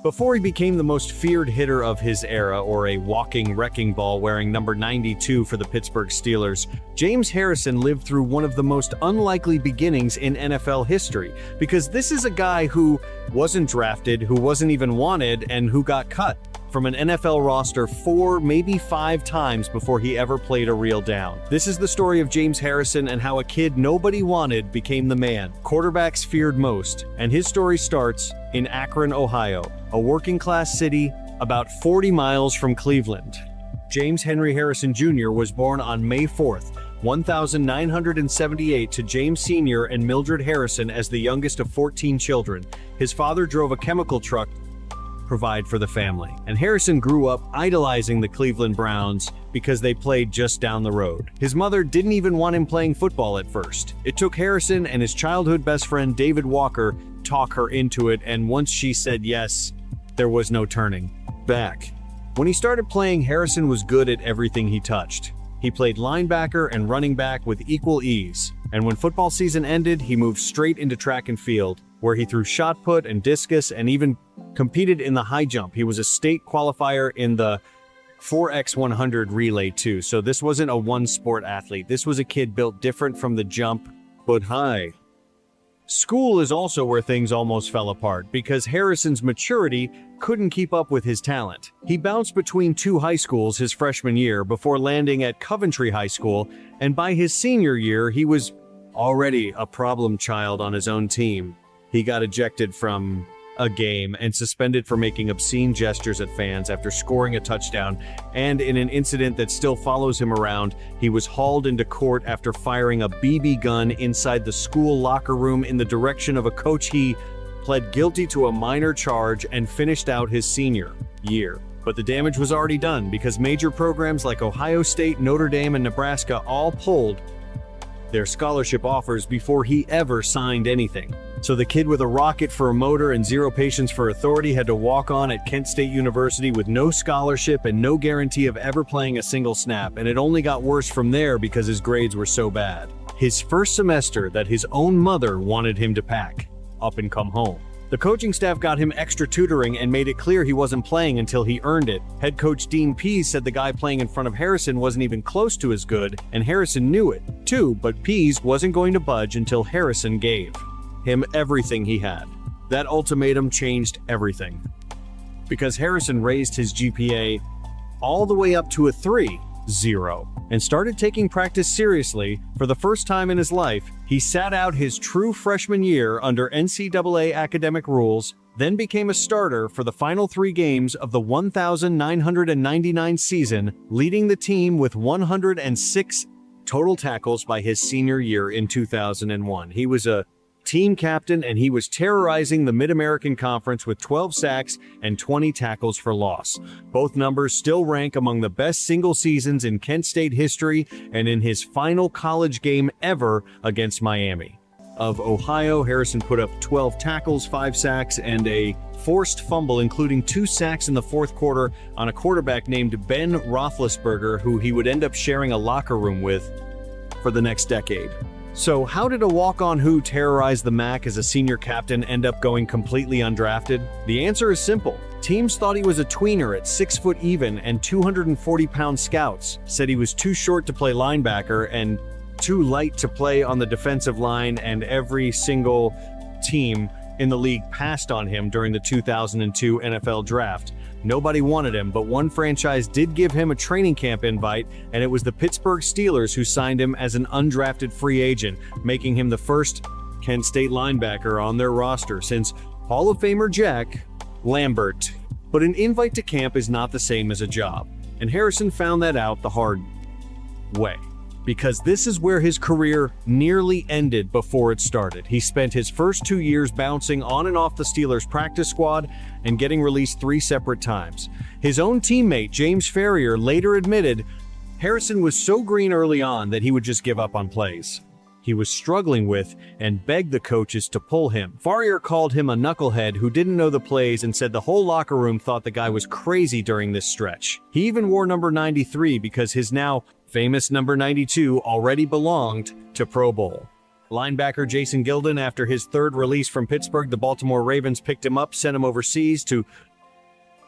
Before he became the most feared hitter of his era, or a walking wrecking ball wearing number 92 for the Pittsburgh Steelers, James Harrison lived through one of the most unlikely beginnings in NFL history, because this is a guy who wasn't drafted, who wasn't even wanted, and who got cut from an NFL roster 4, maybe 5 times before he ever played a real down. This is the story of James Harrison and how a kid nobody wanted became the man quarterbacks feared most, and his story starts in Akron, Ohio, a working-class city about 40 miles from Cleveland. James Henry Harrison Jr. was born on May 4th, 1978 to James Sr. and Mildred Harrison as the youngest of 14 children. His father drove a chemical truck provide for the family, and Harrison grew up idolizing the Cleveland Browns because they played just down the road. His mother didn't even want him playing football at first. It took Harrison and his childhood best friend David Walker talk her into it, and once she said yes, there was no turning back. When he started playing, Harrison was good at everything he touched. He played linebacker and running back with equal ease, and when football season ended, he moved straight into track and field, where he threw shot put and discus and even competed in the high jump. He was a state qualifier in the 4x100 relay too, so this wasn't a one-sport athlete. This was a kid built different from the jump, but high. School is also where things almost fell apart, because Harrison's maturity couldn't keep up with his talent. He bounced between 2 high schools his freshman year before landing at Coventry High School, and by his senior year, he was already a problem child on his own team. He got ejected from a game and suspended for making obscene gestures at fans after scoring a touchdown, and in an incident that still follows him around, he was hauled into court after firing a BB gun inside the school locker room in the direction of a coach. He pled guilty to a minor charge and finished out his senior year. But the damage was already done, because major programs like Ohio State, Notre Dame, and Nebraska all pulled their scholarship offers before he ever signed anything. So the kid with a rocket for a motor and zero patience for authority had to walk on at Kent State University with no scholarship and no guarantee of ever playing a single snap, and it only got worse from there because his grades were so bad. His first semester that his own mother wanted him to pack up and come home. The coaching staff got him extra tutoring and made it clear he wasn't playing until he earned it. Head coach Dean Pease said the guy playing in front of Harrison wasn't even close to as good, and Harrison knew it too, but Pease wasn't going to budge until Harrison gave him everything he had. That ultimatum changed everything, because Harrison raised his GPA all the way up to a 3.0 and started taking practice seriously. For the first time in his life, he sat out his true freshman year under NCAA academic rules, then became a starter for the final 3 games of the 1999 season, leading the team with 106 total tackles by his senior year in 2001. He was a team captain, and he was terrorizing the Mid-American Conference with 12 sacks and 20 tackles for loss. Both numbers still rank among the best single seasons in Kent State history, and in his final college game ever against Miami of Ohio, Harrison put up 12 tackles, 5 sacks, and a forced fumble, including 2 sacks in the fourth quarter on a quarterback named Ben Roethlisberger, who he would end up sharing a locker room with for the next decade. So how did a walk-on who terrorized the MAC as a senior captain end up going completely undrafted? The answer is simple. Teams thought he was a tweener at 6 foot even, and 240-pound scouts said he was too short to play linebacker and too light to play on the defensive line, and every single team in the league passed on him during the 2002 NFL Draft. Nobody wanted him, but one franchise did give him a training camp invite, and it was the Pittsburgh Steelers who signed him as an undrafted free agent, making him the first Kent State linebacker on their roster since Hall of Famer Jack Lambert. But an invite to camp is not the same as a job, and Harrison found that out the hard way, because this is where his career nearly ended before it started. He spent his first 2 years bouncing on and off the Steelers practice squad and getting released 3 separate times. His own teammate, James Ferrier, later admitted Harrison was so green early on that he would just give up on plays he was struggling with and begged the coaches to pull him. Ferrier called him a knucklehead who didn't know the plays and said the whole locker room thought the guy was crazy during this stretch. He even wore number 93 because his now famous number 92 already belonged to Pro Bowl linebacker Jason Gilden. After his 3rd release from Pittsburgh, the Baltimore Ravens picked him up, sent him overseas to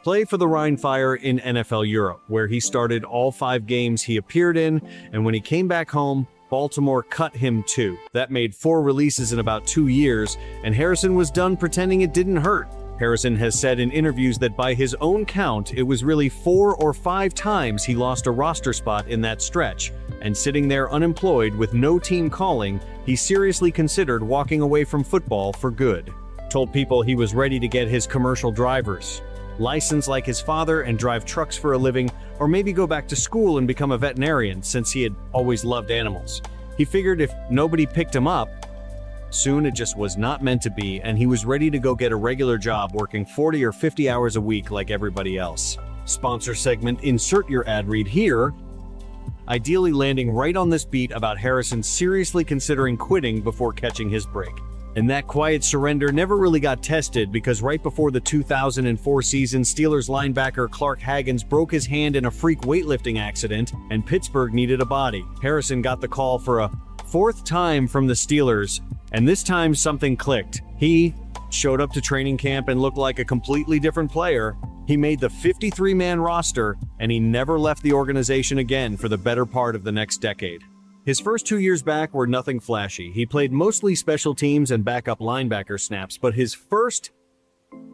play for the Rhine Fire in NFL Europe, where he started all 5 games he appeared in, and when he came back home, Baltimore cut him too. That made 4 releases in about 2 years, and Harrison was done pretending it didn't hurt. Harrison has said in interviews that by his own count, it was really 4 or 5 times he lost a roster spot in that stretch, and sitting there unemployed with no team calling, he seriously considered walking away from football for good. Told people he was ready to get his commercial driver's license like his father and drive trucks for a living, or maybe go back to school and become a veterinarian since he had always loved animals. He figured if nobody picked him up, soon it just was not meant to be, and he was ready to go get a regular job working 40 or 50 hours a week like everybody else. Sponsor segment, insert your ad read here. Ideally landing right on this beat about Harrison seriously considering quitting before catching his break. And that quiet surrender never really got tested because right before the 2004 season, Steelers linebacker Clark Haggans broke his hand in a freak weightlifting accident, and Pittsburgh needed a body. Harrison got the call for a 4th time from the Steelers, and this time something clicked. He showed up to training camp and looked like a completely different player. He made the 53-man roster, and he never left the organization again for the better part of the next decade. His first 2 years back were nothing flashy. He played mostly special teams and backup linebacker snaps, but his first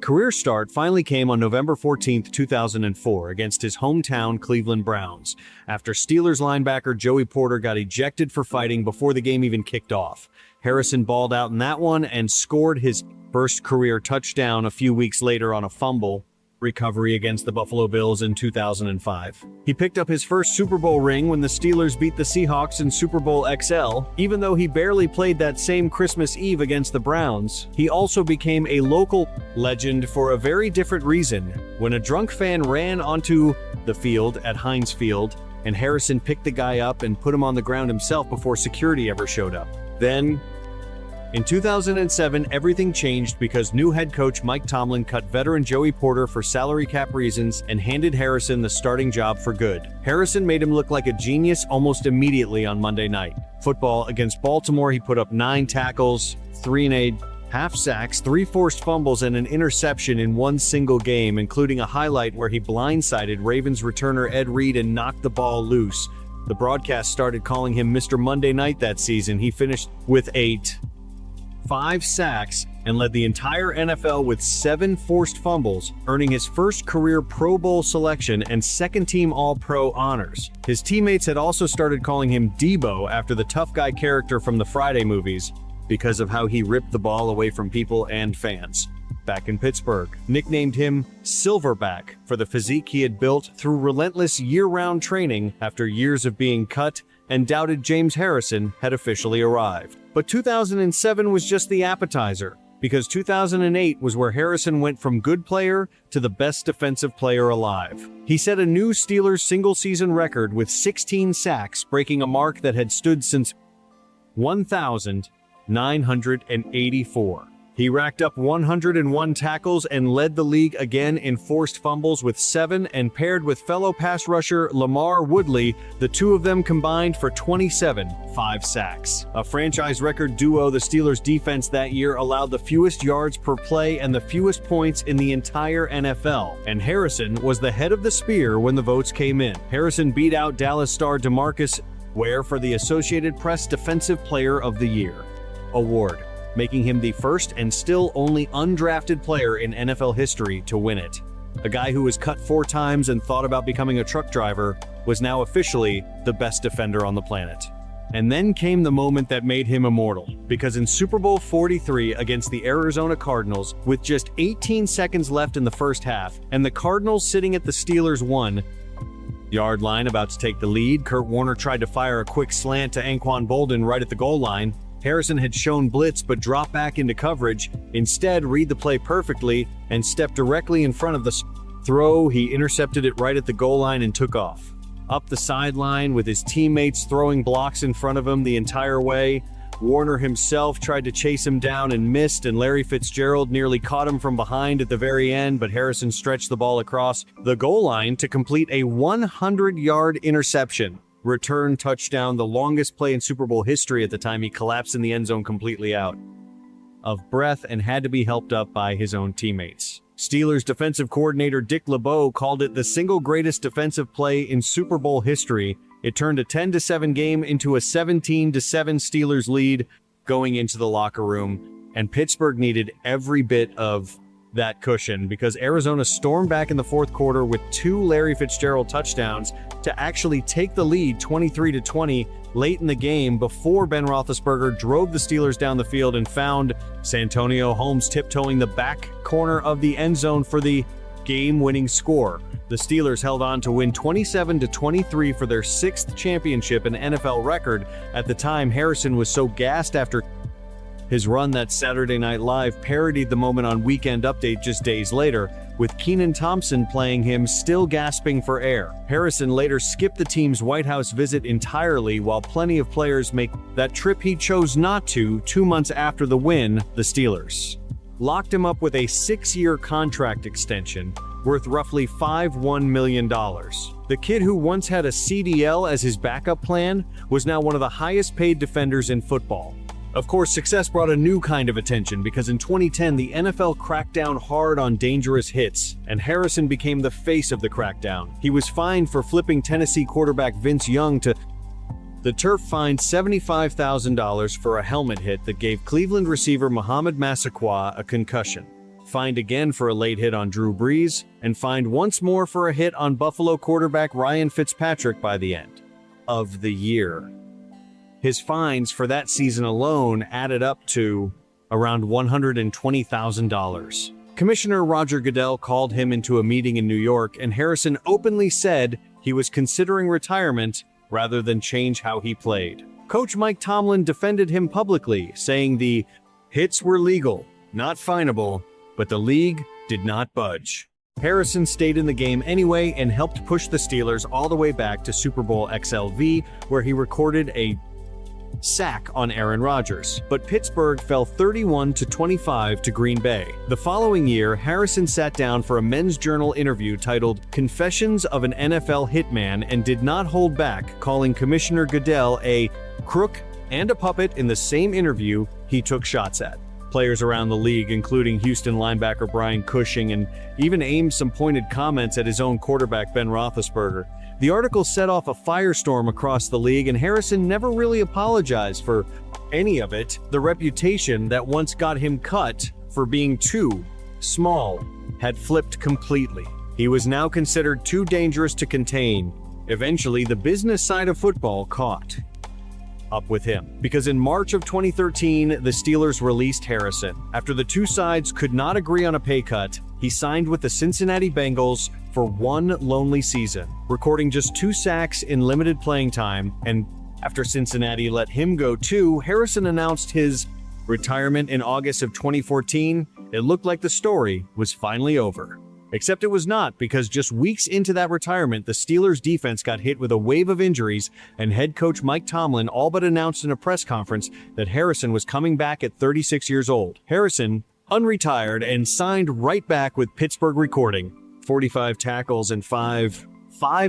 career start finally came on November 14, 2004, against his hometown Cleveland Browns, after Steelers linebacker Joey Porter got ejected for fighting before the game even kicked off. Harrison balled out in that one and scored his first career touchdown a few weeks later on a fumble recovery against the Buffalo Bills in 2005. He picked up his first Super Bowl ring when the Steelers beat the Seahawks in Super Bowl XL. Even though he barely played that same Christmas Eve against the Browns, he also became a local legend for a very different reason. When a drunk fan ran onto the field at Heinz Field, and Harrison picked the guy up and put him on the ground himself before security ever showed up. Then, in 2007, everything changed because new head coach Mike Tomlin cut veteran Joey Porter for salary cap reasons and handed Harrison the starting job for good. Harrison made him look like a genius almost immediately on Monday Night Football against Baltimore. He put up 9 tackles, 3 1/2 sacks, 3 forced fumbles, and an interception in one single game, including a highlight where he blindsided Ravens returner Ed Reed and knocked the ball loose. The broadcast started calling him Mr. Monday Night that season. He finished with 5 sacks, and led the entire NFL with 7 forced fumbles, earning his first career Pro Bowl selection and second-team All-Pro honors. His teammates had also started calling him Debo after the tough guy character from the Friday movies, because of how he ripped the ball away from people and fans. Back in Pittsburgh, nicknamed him Silverback for the physique he had built through relentless year-round training after years of being cut, and doubted James Harrison had officially arrived. But 2007 was just the appetizer, because 2008 was where Harrison went from good player to the best defensive player alive. He set a new Steelers single-season record with 16 sacks, breaking a mark that had stood since 1984. He racked up 101 tackles and led the league again in forced fumbles with 7, and paired with fellow pass rusher LaMarr Woodley, the two of them combined for 27, 5 sacks. A franchise record duo. The Steelers defense that year allowed the fewest yards per play and the fewest points in the entire NFL, and Harrison was the head of the spear when the votes came in. Harrison beat out Dallas star DeMarcus Ware for the Associated Press Defensive Player of the Year award, making him the first and still only undrafted player in NFL history to win it. A guy who was cut 4 times and thought about becoming a truck driver was now officially the best defender on the planet. And then came the moment that made him immortal, because in Super Bowl 43 against the Arizona Cardinals, with just 18 seconds left in the first half, and the Cardinals sitting at the Steelers' 1-yard line about to take the lead, Kurt Warner tried to fire a quick slant to Anquan Boldin right at the goal line. Harrison had shown blitz but dropped back into coverage. Instead, read the play perfectly and stepped directly in front of the throw. He intercepted it right at the goal line and took off up the sideline with his teammates throwing blocks in front of him the entire way. Warner himself tried to chase him down and missed, and Larry Fitzgerald nearly caught him from behind at the very end, but Harrison stretched the ball across the goal line to complete a 100-yard interception. Return touchdown, the longest play in Super Bowl history at the time. He collapsed in the end zone completely out of breath and had to be helped up by his own teammates. Steelers defensive coordinator Dick LeBeau called it the single greatest defensive play in Super Bowl history. It turned a 10-7 game into a 17-7 Steelers lead going into the locker room, and Pittsburgh needed every bit of that cushion because Arizona stormed back in the fourth quarter with 2 Larry Fitzgerald touchdowns to actually take the lead 23-20 late in the game before Ben Roethlisberger drove the Steelers down the field and found Santonio Holmes tiptoeing the back corner of the end zone for the game-winning score. The Steelers held on to win 27-23 for their 6th championship, an NFL record. At the time, Harrison was so gassed after his run that Saturday Night Live parodied the moment on Weekend Update just days later, with Kenan Thompson playing him still gasping for air. Harrison later skipped the team's White House visit entirely, while plenty of players make that trip he chose not to. 2 months after the win, the Steelers locked him up with a 6-year contract extension worth roughly $1 million. The kid who once had a CDL as his backup plan was now one of the highest-paid defenders in football. Of course, success brought a new kind of attention because in 2010, the NFL cracked down hard on dangerous hits, and Harrison became the face of the crackdown. He was fined for flipping Tennessee quarterback Vince Young to the turf, fined $75,000 for a helmet hit that gave Cleveland receiver Mohamed Massaquoi a concussion, fined again for a late hit on Drew Brees, and fined once more for a hit on Buffalo quarterback Ryan Fitzpatrick by the end of the year. His fines for that season alone added up to around $120,000. Commissioner Roger Goodell called him into a meeting in New York, and Harrison openly said he was considering retirement rather than change how he played. Coach Mike Tomlin defended him publicly, saying the hits were legal, not finable, but the league did not budge. Harrison stayed in the game anyway and helped push the Steelers all the way back to Super Bowl XLV, where he recorded a sack on Aaron Rodgers, but Pittsburgh fell 31-25 to Green Bay. The following year, Harrison sat down for a Men's Journal interview titled Confessions of an NFL Hitman and did not hold back, calling Commissioner Goodell a crook and a puppet in the same interview he took shots at players around the league, including Houston linebacker Brian Cushing, and even aimed some pointed comments at his own quarterback Ben Roethlisberger. The article set off a firestorm across the league, and Harrison never really apologized for any of it. The reputation that once got him cut for being too small had flipped completely. He was now considered too dangerous to contain. Eventually, the business side of football caught up with him, because in March of 2013, the Steelers released Harrison. After the two sides could not agree on a pay cut, he signed with the Cincinnati Bengals for one lonely season, recording just 2 sacks in limited playing time, and after Cincinnati let him go too, Harrison announced his retirement in August of 2014. It looked like the story was finally over. Except it was not, because just weeks into that retirement, the Steelers' defense got hit with a wave of injuries, and head coach Mike Tomlin all but announced in a press conference that Harrison was coming back at 36 years old. Harrison unretired and signed right back with Pittsburgh, recording 45 tackles and 5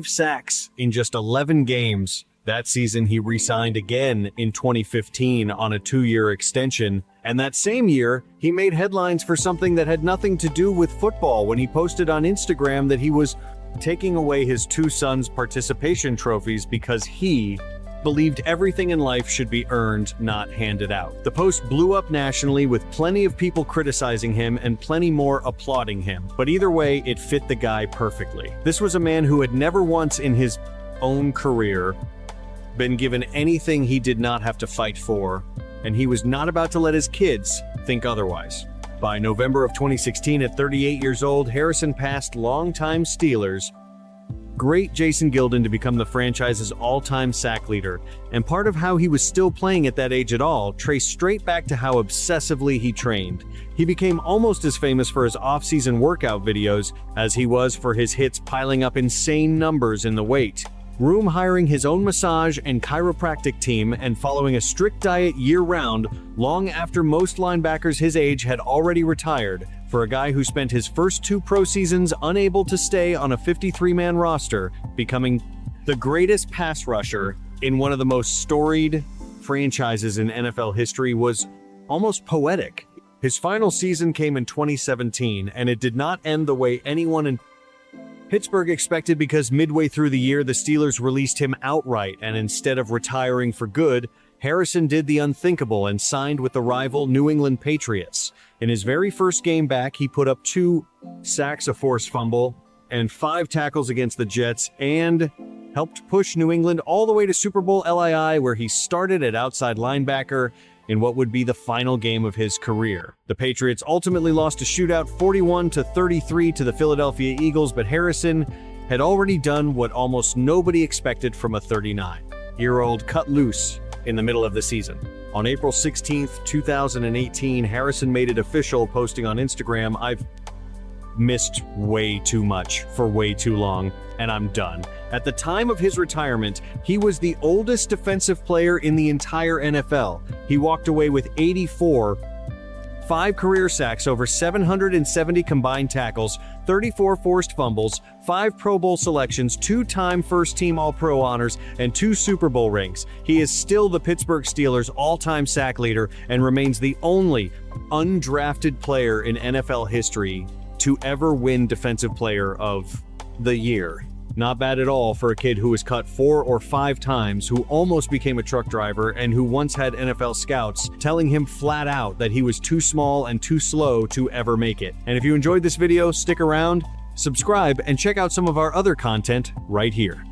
sacks in just 11 games. That season, he re-signed again in 2015 on a 2-year extension, and that same year, he made headlines for something that had nothing to do with football when he posted on Instagram that he was taking away his 2 sons' participation trophies because he believed everything in life should be earned, not handed out. The post blew up nationally, with plenty of people criticizing him and plenty more applauding him. But either way, it fit the guy perfectly. This was a man who had never once in his own career been given anything he did not have to fight for, and he was not about to let his kids think otherwise. By November of 2016, at 38 years old, Harrison passed longtime Steelers great Jason Gilden to become the franchise's all-time sack leader, and part of how he was still playing at that age at all traced straight back to how obsessively he trained. He became almost as famous for his off-season workout videos as he was for his hits, piling up insane numbers in the weight room, hiring his own massage and chiropractic team, and following a strict diet year-round, long after most linebackers his age had already retired. For a guy who spent his first 2 pro seasons unable to stay on a 53-man roster, becoming the greatest pass rusher in one of the most storied franchises in NFL history was almost poetic. His final season came in 2017, and it did not end the way anyone in Pittsburgh expected, because midway through the year, the Steelers released him outright, and instead of retiring for good, Harrison did the unthinkable and signed with the rival New England Patriots. In his very first game back, he put up 2 sacks, a forced fumble, and 5 tackles against the Jets, and helped push New England all the way to Super Bowl LII, where he started at outside linebacker in what would be the final game of his career. The Patriots ultimately lost a shootout 41-33 to the Philadelphia Eagles, but Harrison had already done what almost nobody expected from a 39-year-old cut loose in the middle of the season. On April 16, 2018, Harrison made it official, posting on Instagram, "I've missed way too much for way too long, and I'm done." At the time of his retirement, he was the oldest defensive player in the entire NFL. He walked away with 84, 5 career sacks, over 770 combined tackles, 34 forced fumbles, 5 Pro Bowl selections, 2-time first-team All-Pro honors, and 2 Super Bowl rings. He is still the Pittsburgh Steelers' all-time sack leader and remains the only undrafted player in NFL history to ever win Defensive Player of the Year. Not bad at all for a kid who was cut 4 or 5 times, who almost became a truck driver, and who once had NFL scouts telling him flat out that he was too small and too slow to ever make it. And if you enjoyed this video, stick around, subscribe, and check out some of our other content right here.